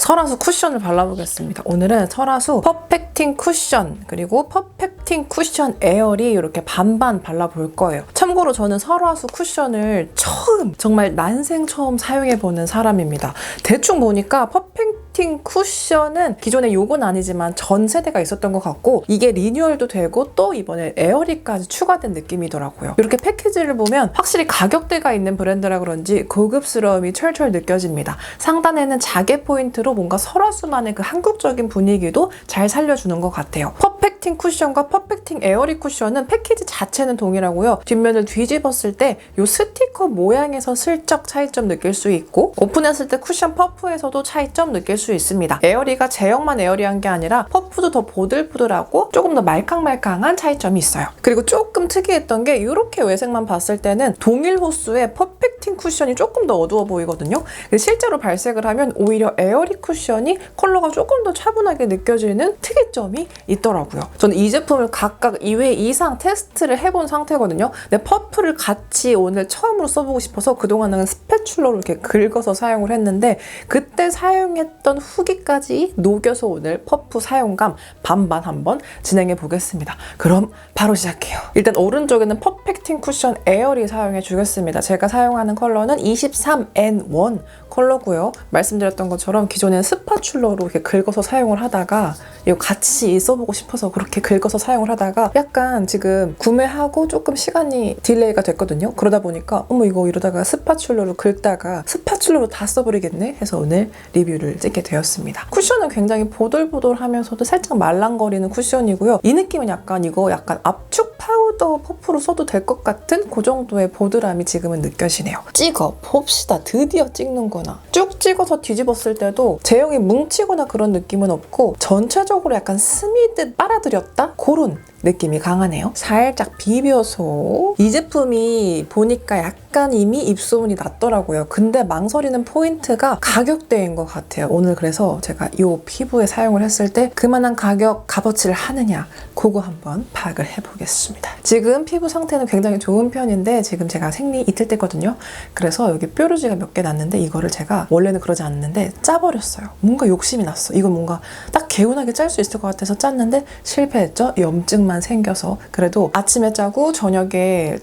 설화수 쿠션을 발라보겠습니다. 오늘은 설화수 퍼펙팅 쿠션 그리고 퍼펙팅 쿠션 에어리 이렇게 반반 발라볼 거예요. 참고로 저는 설화수 쿠션을 정말 난생 처음 사용해보는 사람입니다. 대충 보니까 퍼펙팅 쿠션은 기존에 요건 아니지만 전 세대가 있었던 것 같고 이게 리뉴얼도 되고 또 이번에 에어리까지 추가된 느낌이더라고요. 이렇게 패키지를 보면 확실히 가격대가 있는 브랜드라 그런지 고급스러움이 철철 느껴집니다. 상단에는 자개 포인트로 뭔가 설화수만의 그 한국적인 분위기도 잘 살려주는 것 같아요. 퍼펙팅 쿠션과 퍼펙팅 에어리 쿠션은 패키지 자체는 동일하고요. 뒷면을 뒤집었을 때 이 스티커 모양에서 슬쩍 차이점 느낄 수 있고 오픈했을 때 쿠션 퍼프에서도 차이점 느낄 수 있습니다. 에어리가 제형만 에어리한 게 아니라 퍼프도 더 보들보들하고 조금 더 말캉말캉한 차이점이 있어요. 그리고 조금 특이했던 게 이렇게 외색만 봤을 때는 동일 호수의 퍼펙팅 쿠션이 조금 더 어두워 보이거든요. 실제로 발색을 하면 오히려 에어리 쿠션이 컬러가 조금 더 차분하게 느껴지는 특이점이 있더라고요. 저는 이 제품을 각각 2회 이상 테스트를 해본 상태거든요. 근데 퍼프를 같이 오늘 처음으로 써보고 싶어서 그동안은 스패츌러로 이렇게 긁어서 사용을 했는데 그때 사용했던 후기까지 녹여서 오늘 퍼프 사용감 반반 한번 진행해 보겠습니다. 그럼 바로 시작해요. 일단 오른쪽에는 퍼펙팅 쿠션 에어리 사용해 주겠습니다. 제가 사용하는 컬러는 23N1 컬러고요. 말씀드렸던 것처럼 기존엔 스파츌러로 이렇게 긁어서 사용을 하다가 이거 같이 써보고 싶어서 그렇게 긁어서 사용을 하다가 약간 지금 구매하고 조금 시간이 딜레이가 됐거든요. 그러다 보니까 어머 이거 이러다가 스파츌러로 긁다가 스파츌러로 다 써버리겠네 해서 오늘 리뷰를 찍게 되었습니다. 쿠션은 굉장히 보들보들하면서도 살짝 말랑거리는 쿠션이고요. 이 느낌은 약간 압축 파우더 퍼프로 써도 될 것 같은 그 정도의 보드람이 지금은 느껴지네요. 찍어 봅시다. 드디어 찍는구나. 쭉 찍어서 뒤집었을 때도 제형이 뭉치거나 그런 느낌은 없고 전체적으로 약간 스미듯 빨아들였다? 그런 느낌이 강하네요. 살짝 비벼서 이 제품이 보니까 약간 이미 입소문이 났더라고요. 근데 망설이는 포인트가 가격대인 것 같아요. 오늘 그래서 제가 이 피부에 사용을 했을 때 그만한 가격 값어치를 하느냐 그거 한번 파악을 해보겠습니다. 지금 피부 상태는 굉장히 좋은 편인데 지금 제가 생리 이틀 때거든요. 그래서 여기 뾰루지가 몇 개 났는데 이거를 제가 원래는 그러지 않는데 짜버렸어요. 뭔가 욕심이 났어. 이거 뭔가 딱 개운하게 짤 수 있을 것 같아서 짰는데 실패했죠. 염증만 생겨서. 그래도 아침에 짜고 저녁에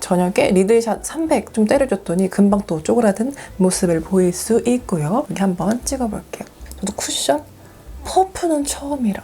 리들샷 300 좀 때려줬더니 금방 또 쪼그라든 모습을 보일 수 있고요. 이렇게 한번 찍어볼게요. 저도 쿠션? 퍼프는 처음이라.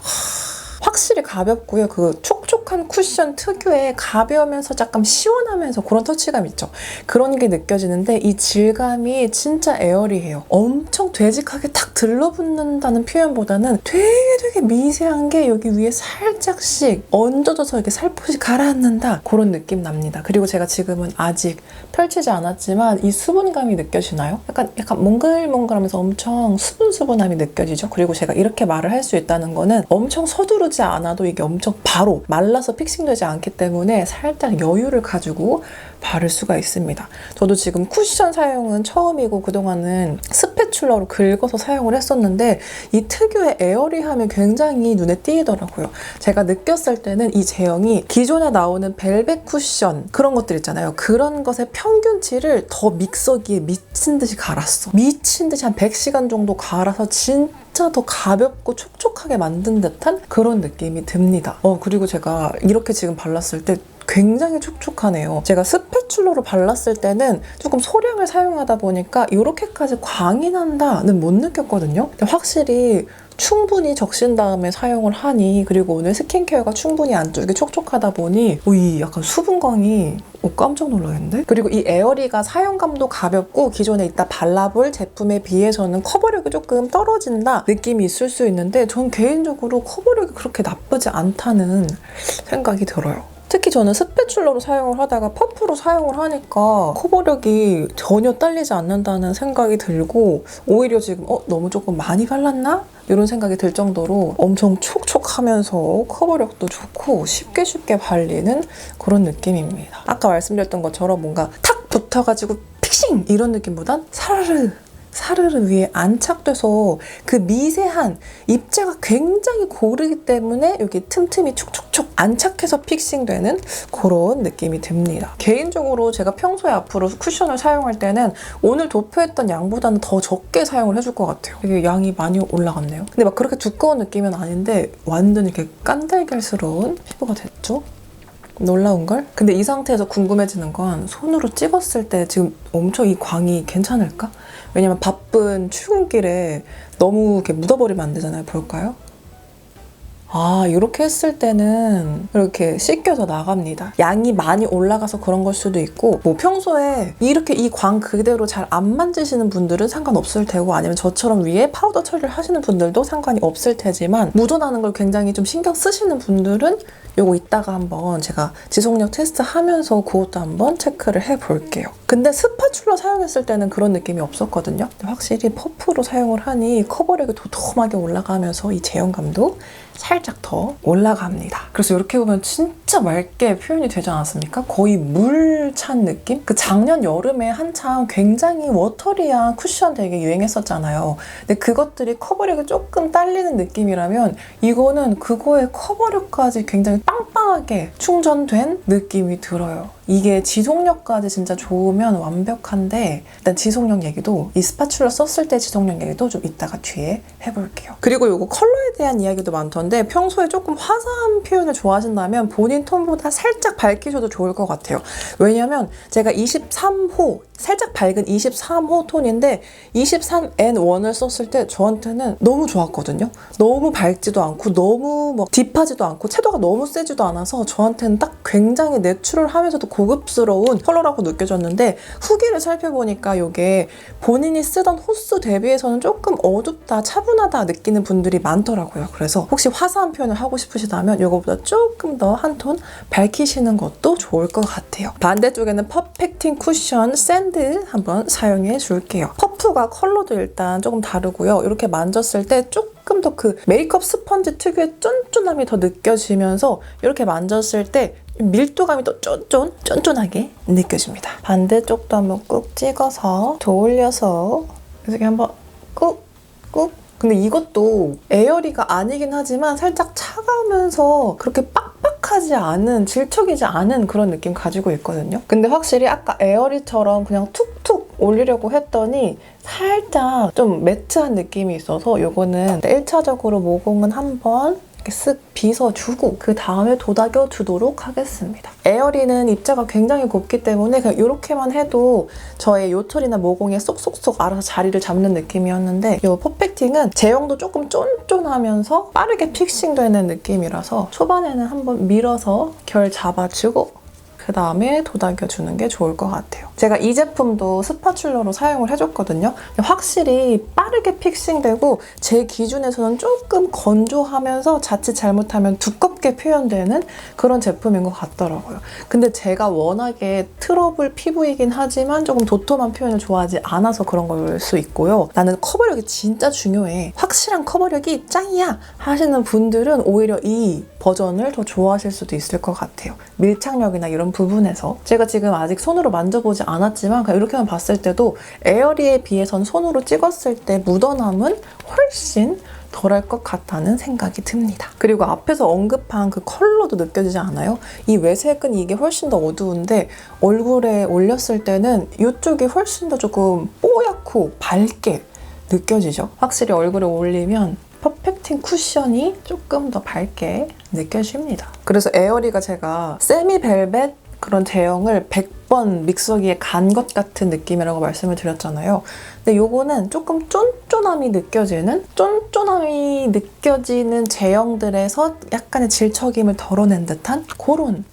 확실히 가볍고요. 그 촉촉한 쿠션 특유의 가벼우면서 약간 시원하면서 그런 터치감 있죠. 그런 게 느껴지는데 이 질감이 진짜 에어리해요. 엄청 되직하게 탁 들러붙는다는 표현보다는 되게 미세한 게 여기 위에 살짝씩 얹어져서 이렇게 살포시 가라앉는다 그런 느낌 납니다. 그리고 제가 지금은 아직 펼치지 않았지만 이 수분감이 느껴지나요? 약간 몽글몽글하면서 엄청 수분함이 느껴지죠. 그리고 제가 이렇게 말을 할 수 있다는 거는 엄청 서두르지 않아도 이게 엄청 바로 말라서 픽싱되지 않기 때문에 살짝 여유를 가지고 바를 수가 있습니다. 저도 지금 쿠션 사용은 처음이고 그동안은 스패츌러로 긁어서 사용을 했었는데 이 특유의 에어리함이 굉장히 눈에 띄더라고요. 제가 느꼈을 때는 이 제형이 기존에 나오는 벨벳 쿠션 그런 것들 있잖아요. 그런 것의 평균치를 더 믹서기에 미친 듯이 갈았어. 미친 듯이 한 100시간 정도 갈아서 진짜 더 가볍고 촉촉하게 만든 듯한 그런 느낌이 듭니다. 그리고 제가 이렇게 지금 발랐을 때 굉장히 촉촉하네요. 제가 스패츌러로 발랐을 때는 조금 소량을 사용하다 보니까 이렇게까지 광이 난다는 못 느꼈거든요. 근데 확실히 충분히 적신 다음에 사용을 하니 그리고 오늘 스킨케어가 충분히 안쪽이 촉촉하다 보니 이 약간 수분광이 깜짝 놀라겠는데? 그리고 이 에어리가 사용감도 가볍고 기존에 이따 발라볼 제품에 비해서는 커버력이 조금 떨어진다 느낌이 있을 수 있는데 전 개인적으로 커버력이 그렇게 나쁘지 않다는 생각이 들어요. 특히 저는 스패츌러로 사용을 하다가 퍼프로 사용을 하니까 커버력이 전혀 딸리지 않는다는 생각이 들고 오히려 지금 너무 조금 많이 발랐나? 이런 생각이 들 정도로 엄청 촉촉하면서 커버력도 좋고 쉽게 발리는 그런 느낌입니다. 아까 말씀드렸던 것처럼 뭔가 탁 붙어가지고 픽싱 이런 느낌보단 사르르 사르르 위에 안착돼서 그 미세한 입자가 굉장히 고르기 때문에 여기 틈틈이 촉촉촉 안착해서 픽싱되는 그런 느낌이 듭니다. 개인적으로 제가 평소에 앞으로 쿠션을 사용할 때는 오늘 도표했던 양보다는 더 적게 사용을 해줄 것 같아요. 이게 양이 많이 올라갔네요. 근데 막 그렇게 두꺼운 느낌은 아닌데 완전 이렇게 깐달걀스러운 피부가 됐죠? 놀라운걸? 근데 이 상태에서 궁금해지는 건 손으로 찍었을 때 지금 엄청 이 광이 괜찮을까? 왜냐면 바쁜 출근길에 너무 이렇게 묻어버리면 안 되잖아요. 볼까요? 아, 이렇게 했을 때는 이렇게 씻겨서 나갑니다. 양이 많이 올라가서 그런 걸 수도 있고, 뭐 평소에 이렇게 이 광 그대로 잘 안 만지시는 분들은 상관없을 테고, 아니면 저처럼 위에 파우더 처리를 하시는 분들도 상관이 없을 테지만, 묻어나는 걸 굉장히 좀 신경 쓰시는 분들은 요거 이따가 한번 제가 지속력 테스트 하면서 그것도 한번 체크를 해볼게요. 근데 스파츌러 사용했을 때는 그런 느낌이 없었거든요. 확실히 퍼프로 사용을 하니 커버력이 도톰하게 올라가면서 이 제형감도 살짝 더 올라갑니다. 그래서 이렇게 보면 진짜 맑게 표현이 되지 않았습니까? 거의 물 찬 느낌? 그 작년 여름에 한창 굉장히 워터리한 쿠션 되게 유행했었잖아요. 근데 그것들이 커버력이 조금 딸리는 느낌이라면 이거는 그거의 커버력까지 굉장히 빵빵하게 충전된 느낌이 들어요. 이게 지속력까지 진짜 좋으면 완벽한데, 일단 지속력 얘기도, 이 스파츌러 썼을 때 지속력 얘기도 좀 이따가 뒤에 해볼게요. 그리고 이거 컬러에 대한 이야기도 많던데, 평소에 조금 화사한 표현을 좋아하신다면 본인 톤보다 살짝 밝히셔도 좋을 것 같아요. 왜냐면 제가 23호, 살짝 밝은 23호 톤인데 23N1을 썼을 때 저한테는 너무 좋았거든요. 너무 밝지도 않고 너무 막 딥하지도 않고 채도가 너무 세지도 않아서 저한테는 딱 굉장히 내추럴하면서도 고급스러운 컬러라고 느껴졌는데, 후기를 살펴보니까 이게 본인이 쓰던 호수 대비해서는 조금 어둡다, 차분하다 느끼는 분들이 많더라고요. 그래서 혹시 화사한 표현을 하고 싶으시다면 이거보다 조금 더 한 톤 밝히시는 것도 좋을 것 같아요. 반대쪽에는 퍼펙팅 쿠션 샌드 한번 사용해 줄게요. 퍼프가 컬러도 일단 조금 다르고요. 이렇게 만졌을 때 조금 더 그 메이크업 스펀지 특유의 쫀쫀함이 더 느껴지면서 이렇게 만졌을 때 밀도감이 더 쫀쫀하게 느껴집니다. 반대쪽도 한번 꾹 찍어서 더 올려서 이렇게 한번 꾹. 근데 이것도 에어리가 아니긴 하지만 살짝 차가우면서 그렇게 빡빡하지 않은, 질척이지 않은 그런 느낌 가지고 있거든요. 근데 확실히 아까 에어리처럼 그냥 툭툭 올리려고 했더니 살짝 좀 매트한 느낌이 있어서 이거는 1차적으로 모공은 한번 이렇게 쓱 빗어주고 그 다음에 도닥여 주도록 하겠습니다. 에어리는 입자가 굉장히 곱기 때문에 그냥 이렇게만 해도 저의 요철이나 모공에 쏙쏙쏙 알아서 자리를 잡는 느낌이었는데, 이 퍼펙팅은 제형도 조금 쫀쫀하면서 빠르게 픽싱되는 느낌이라서 초반에는 한번 밀어서 결 잡아주고 그 다음에 도닥여주는 게 좋을 것 같아요. 제가 이 제품도 스파츌러로 사용을 해줬거든요. 확실히 빠르게 픽싱되고 제 기준에서는 조금 건조하면서 자칫 잘못하면 두껍게 표현되는 그런 제품인 것 같더라고요. 근데 제가 워낙에 트러블 피부이긴 하지만 조금 도톰한 표현을 좋아하지 않아서 그런 걸 수 있고요. 나는 커버력이 진짜 중요해, 확실한 커버력이 짱이야 하시는 분들은 오히려 이 버전을 더 좋아하실 수도 있을 것 같아요. 밀착력이나 이런 부분에서 제가 지금 아직 손으로 만져보지 않았지만 그냥 이렇게만 봤을 때도 에어리에 비해선 손으로 찍었을 때 묻어남은 훨씬 덜할 것 같다는 생각이 듭니다. 그리고 앞에서 언급한 그 컬러도 느껴지지 않아요? 이 외색은 이게 훨씬 더 어두운데 얼굴에 올렸을 때는 이쪽이 훨씬 더 조금 뽀얗고 밝게 느껴지죠? 확실히 얼굴에 올리면 퍼펙팅 쿠션이 조금 더 밝게 느껴집니다. 그래서 에어리가 제가 세미벨벳 그런 제형을 100번 믹서기에 간 것 같은 느낌이라고 말씀을 드렸잖아요. 근데 요거는 조금 쫀쫀함이 느껴지는 제형들에서 약간의 질척임을 덜어낸 듯한 그런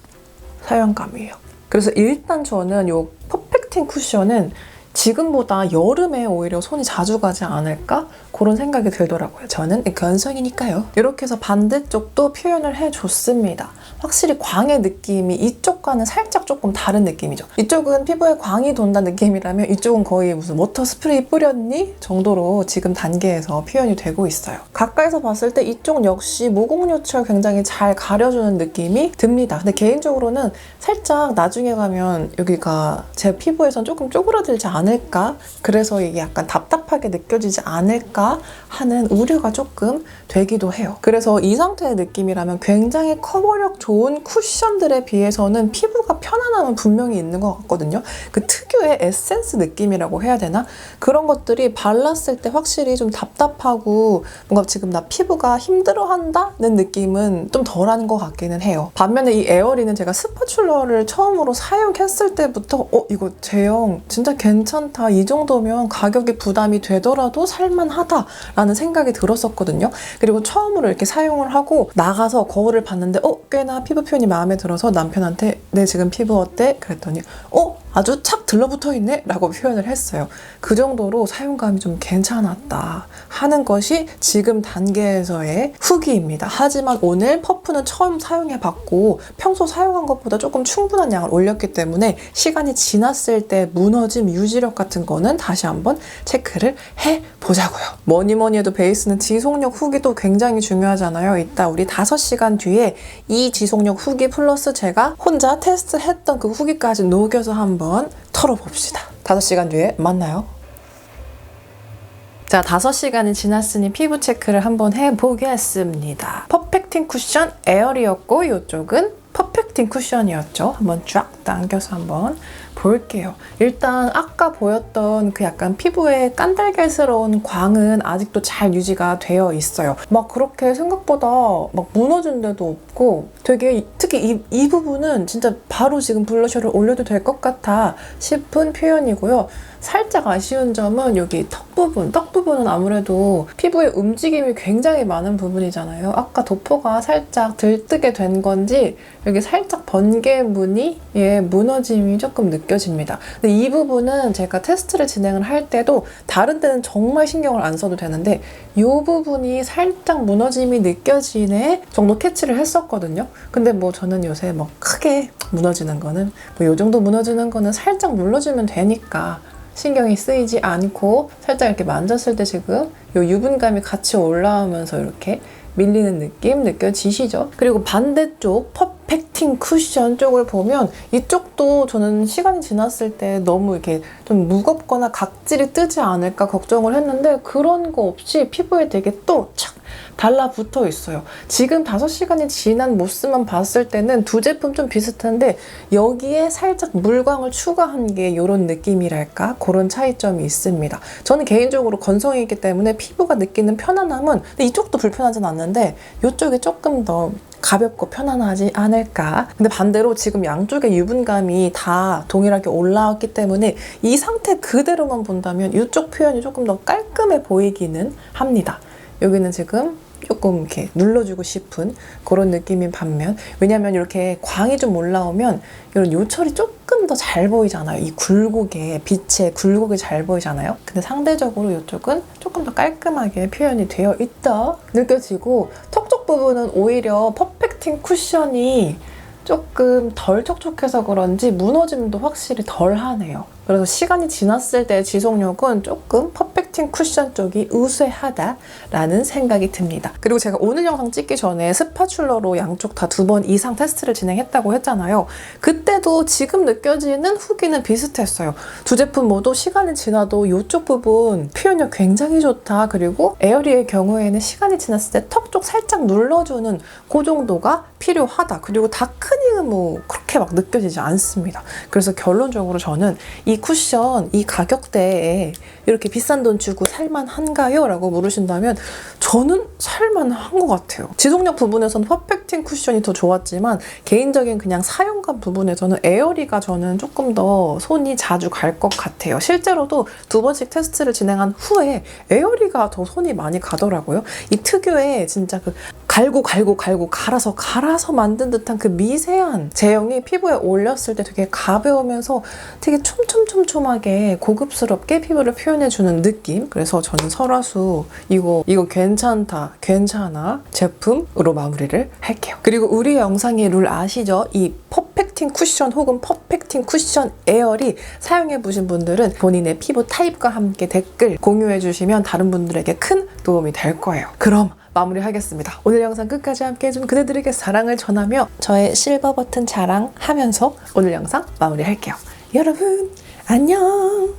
사용감이에요. 그래서 일단 저는 요 퍼펙팅 쿠션은 지금보다 여름에 오히려 손이 자주 가지 않을까? 그런 생각이 들더라고요. 저는 건성이니까요. 이렇게 해서 반대쪽도 표현을 해줬습니다. 확실히 광의 느낌이 이쪽과는 살짝 조금 다른 느낌이죠. 이쪽은 피부에 광이 돈다는 느낌이라면 이쪽은 거의 무슨 워터 스프레이 뿌렸니? 정도로 지금 단계에서 표현이 되고 있어요. 가까이서 봤을 때 이쪽 역시 모공 요철 굉장히 잘 가려주는 느낌이 듭니다. 근데 개인적으로는 살짝 나중에 가면 여기가 제 피부에선 조금 쪼그라들지 않을까? 그래서 이게 약간 답답하게 느껴지지 않을까 하는 우려가 조금 되기도 해요. 그래서 이 상태의 느낌이라면 굉장히 커버력 좋은 쿠션들에 비해서는 피부가 편안함은 분명히 있는 것 같거든요. 그 특유의 에센스 느낌이라고 해야 되나? 그런 것들이 발랐을 때 확실히 좀 답답하고 뭔가 지금 나 피부가 힘들어한다는 느낌은 좀 덜한 것 같기는 해요. 반면에 이 에어리는 제가 스파츌러를 처음으로 사용했을 때부터 이거 제형 진짜 괜찮다. 이 정도면 가격이 부담이 되더라도 살만하다라는 생각이 들었었거든요. 그리고 처음으로 이렇게 사용을 하고 나가서 거울을 봤는데 꽤나 피부 표현이 마음에 들어서 남편한테 내 지금 피부 어때? 그랬더니 아주 착 들러붙어 있네? 라고 표현을 했어요. 그 정도로 사용감이 좀 괜찮았다 하는 것이 지금 단계에서의 후기입니다. 하지만 오늘 퍼프는 처음 사용해봤고 평소 사용한 것보다 조금 충분한 양을 올렸기 때문에 시간이 지났을 때 무너짐 유지력 같은 거는 다시 한번 체크를 해보자고요. 뭐니 해도 베이스는 지속력 후기도 굉장히 중요하잖아요. 이따 우리 5시간 뒤에 이 지속력 후기 플러스 제가 혼자 테스트했던 그 후기까지 녹여서 한번 털어봅시다. 5시간 뒤에 만나요. 자, 5시간이 지났으니 피부 체크를 한번 해보겠습니다. 퍼펙팅 쿠션 에어리였고 이쪽은 퍼펙팅 쿠션이었죠. 한번 쫙 당겨서 한번 볼게요. 일단 아까 보였던 그 약간 피부의 깐달걀스러운 광은 아직도 잘 유지가 되어 있어요. 막 그렇게 생각보다 막 무너진 데도 없고 되게 특히 이 부분은 진짜 바로 지금 블러셔를 올려도 될 것 같아 싶은 표현이고요. 살짝 아쉬운 점은 여기 턱 부분은 아무래도 피부의 움직임이 굉장히 많은 부분이잖아요. 아까 도포가 살짝 들뜨게 된 건지 여기 살짝 번개무늬 무너짐이 조금 느껴집니다. 근데 이 부분은 제가 테스트를 진행을 할 때도 다른 때는 정말 신경을 안 써도 되는데 이 부분이 살짝 무너짐이 느껴지네 정도 캐치를 했었거든요. 근데 뭐 저는 요새 뭐 크게 무너지는 거는 뭐 이 정도 무너지는 거는 살짝 눌러주면 되니까 신경이 쓰이지 않고 살짝 이렇게 만졌을 때 지금 이 유분감이 같이 올라오면서 이렇게 밀리는 느낌 느껴지시죠? 그리고 반대쪽 퍼펙팅 쿠션 쪽을 보면 이쪽도 저는 시간이 지났을 때 너무 이렇게 좀 무겁거나 각질이 뜨지 않을까 걱정을 했는데 그런 거 없이 피부에 되게 또 착 달라붙어 있어요. 지금 5시간이 지난 모습만 봤을 때는 두 제품 좀 비슷한데 여기에 살짝 물광을 추가한 게 이런 느낌이랄까? 그런 차이점이 있습니다. 저는 개인적으로 건성이 있기 때문에 피부가 느끼는 편안함은 근데 이쪽도 불편하진 않는데 이쪽이 조금 더 가볍고 편안하지 않을까. 근데 반대로 지금 양쪽의 유분감이 다 동일하게 올라왔기 때문에 이 상태 그대로만 본다면 이쪽 표현이 조금 더 깔끔해 보이기는 합니다. 여기는 지금 조금 이렇게 눌러주고 싶은 그런 느낌인 반면 왜냐면 이렇게 광이 좀 올라오면 이런 요철이 조금 더 잘 보이잖아요. 이 굴곡에 빛에 굴곡이 잘 보이잖아요. 근데 상대적으로 이쪽은 조금 더 깔끔하게 표현이 되어 있다 느껴지고 턱 쪽 부분은 오히려 퍼펙팅 쿠션이 조금 덜 촉촉해서 그런지 무너짐도 확실히 덜 하네요. 그래서 시간이 지났을 때 지속력은 조금 퍼펙팅 쿠션 쪽이 우세하다라는 생각이 듭니다. 그리고 제가 오늘 영상 찍기 전에 스파츌러로 양쪽 다 2번 이상 테스트를 진행했다고 했잖아요. 그때도 지금 느껴지는 후기는 비슷했어요. 두 제품 모두 시간이 지나도 이쪽 부분 표현력 굉장히 좋다. 그리고 에어리의 경우에는 시간이 지났을 때 턱 쪽 살짝 눌러주는 그 정도가 필요하다. 그리고 다크닝은 뭐 그렇게 막 느껴지지 않습니다. 그래서 결론적으로 저는 이 쿠션 이 가격대에 이렇게 비싼 돈 주고 살만한가요? 라고 물으신다면 저는 살만한 것 같아요. 지속력 부분에서는 퍼펙팅 쿠션이 더 좋았지만 개인적인 그냥 사용감 부분에서는 에어리가 저는 조금 더 손이 자주 갈 것 같아요. 실제로도 2번씩 테스트를 진행한 후에 에어리가 더 손이 많이 가더라고요. 이 특유의 진짜 그 갈고 갈아서 만든 듯한 그 미세한 제형이 피부에 올렸을 때 되게 가벼우면서 되게 촘촘하게 고급스럽게 피부를 표현해주는 느낌. 그래서 저는 설화수 이거 괜찮아 제품으로 마무리를 할게요. 그리고 우리 영상의 룰 아시죠? 이 퍼펙팅 쿠션 혹은 퍼펙팅 쿠션 에어리 사용해보신 분들은 본인의 피부 타입과 함께 댓글 공유해주시면 다른 분들에게 큰 도움이 될 거예요. 그럼 마무리하겠습니다. 오늘 영상 끝까지 함께 해준 그대들에게 사랑을 전하며 저의 실버 버튼 자랑하면서 오늘 영상 마무리할게요. 여러분 안녕.